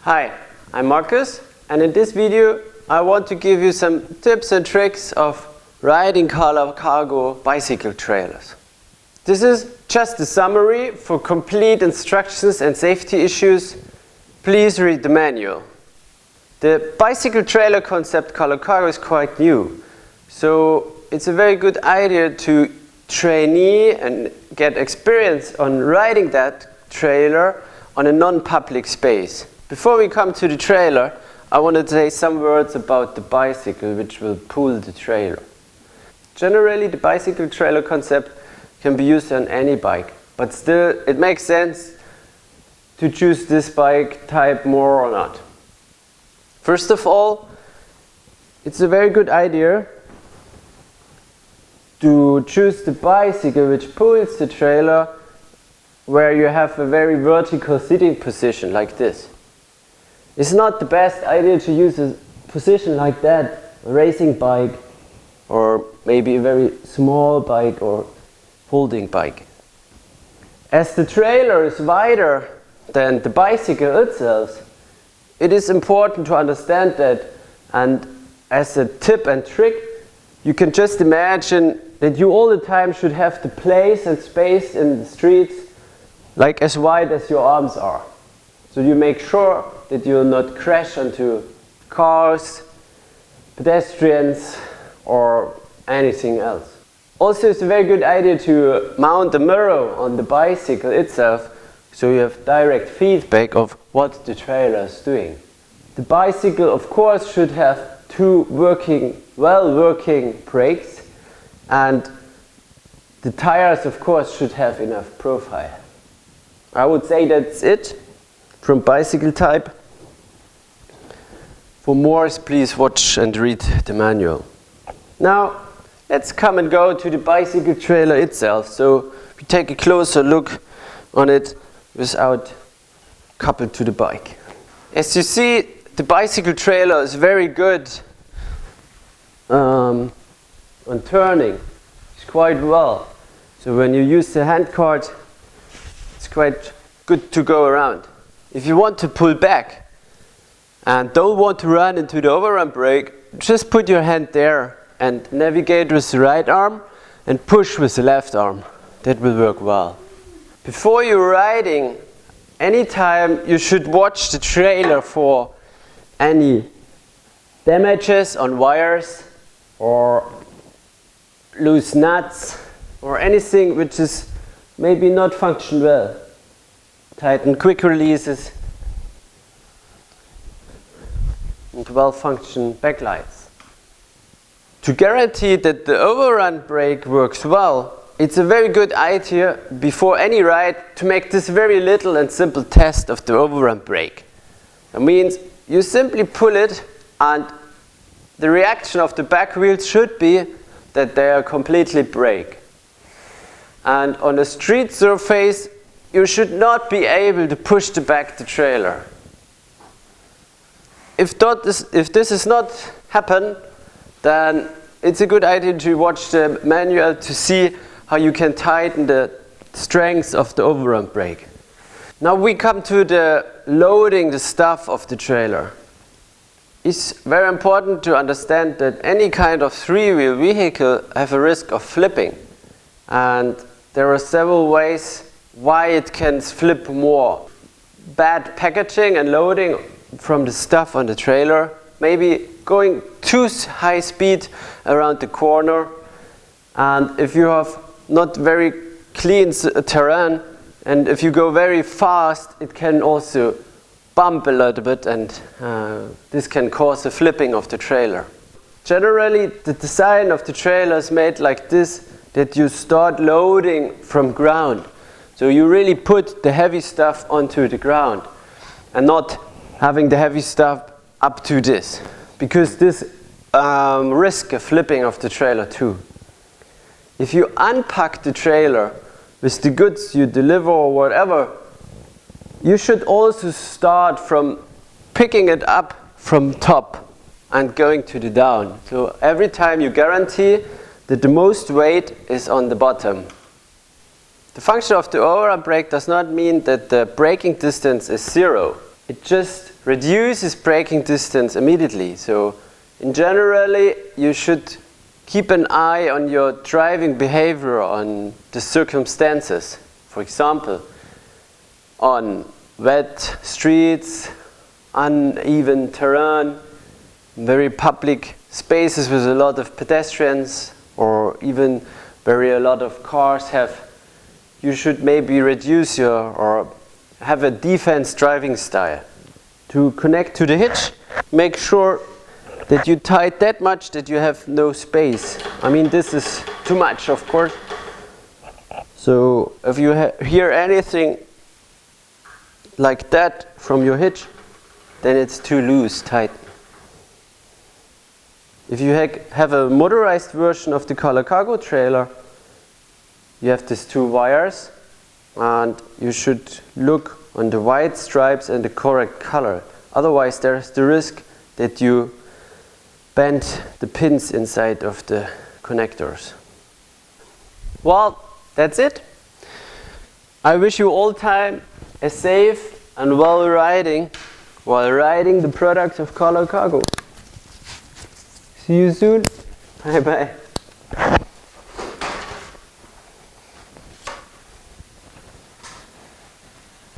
Hi, I'm Markus, and in this video I want to give you some tips and tricks of riding CARLA CARGO bicycle trailers. This is just a summary. For complete instructions and safety issues, please read the manual. The bicycle trailer concept CARLA CARGO is quite new, so it's a very good idea to trainee and get experience on riding that trailer on a non-public space. Before we come to the trailer, I want to say some words about the bicycle which will pull the trailer. Generally, the bicycle trailer concept can be used on any bike, but still it makes sense to choose this bike type more or not. First of all, it's a very good idea to choose the bicycle which pulls the trailer where you have a very vertical sitting position like this. It's not the best idea to use a position like that, a racing bike, or maybe a very small bike or folding bike. As the trailer is wider than the bicycle itself, it is important to understand that, and as a tip and trick, you can just imagine that you all the time should have the place and space in the streets like as wide as your arms are. So you make sure that you'll not crash onto cars, pedestrians, or anything else. Also, it's a very good idea to mount a mirror on the bicycle itself so you have direct feedback of what the trailer is doing. The bicycle, of course, should have two well-working brakes, and the tires, of course, should have enough profile. I would say that's it from bicycle type. For more, please watch and read the manual. Now, let's come and go to the bicycle trailer itself. So we take a closer look on it without coupled to the bike. As you see, the bicycle trailer is very good on turning. It's quite well. So when you use the hand cart, it's quite good to go around. If you want to pull back and don't want to run into the overrun brake, just put your hand there and navigate with the right arm and push with the left arm. That will work well. Before you're riding, anytime you should watch the trailer for any damages on wires or loose nuts or anything which is maybe not function well. Tighten quick releases and well-function backlights. To guarantee that the overrun brake works well, it's a very good idea before any ride to make this very little and simple test of the overrun brake. That means you simply pull it and the reaction of the back wheels should be that they are completely brake. And on a street surface, you should not be able to push back the trailer. If this is not happen, then it's a good idea to watch the manual to see how you can tighten the strength of the overrun brake. Now we come to the loading the stuff of the trailer. It's very important to understand that any kind of three-wheel vehicle have a risk of flipping. And there are several ways why it can flip more. Bad packaging and loading from the stuff on the trailer, maybe going too high speed around the corner, and if you have not very clean terrain and if you go very fast, it can also bump a little bit, and this can cause a flipping of the trailer. Generally, the design of the trailer is made like this, that you start loading from ground. So you really put the heavy stuff onto the ground and not having the heavy stuff up to this, because this risks a flipping of the trailer too. If you unpack the trailer with the goods you deliver or whatever, you should also start from picking it up from top and going to the down. So every time you guarantee that the most weight is on the bottom. The function of the overrun brake does not mean that the braking distance is zero. It just reduces braking distance immediately. So in generally, you should keep an eye on your driving behavior, on the circumstances. For example, on wet streets, uneven terrain, very public spaces with a lot of pedestrians, or even where a lot of cars have, you should maybe reduce your, or have a defense driving style. To connect to the hitch, make sure that you tight that much that you have no space. I mean, this is too much, of course. So if you hear anything like that from your hitch, then it's too loose, tight. If you have a motorized version of the CARLA CARGO trailer, you have these two wires, and you should look on the white stripes and the correct color. Otherwise, there's the risk that you bend the pins inside of the connectors. Well, that's it. I wish you all time a safe and well riding while riding the products of CARLA CARGO. See you soon. Bye bye.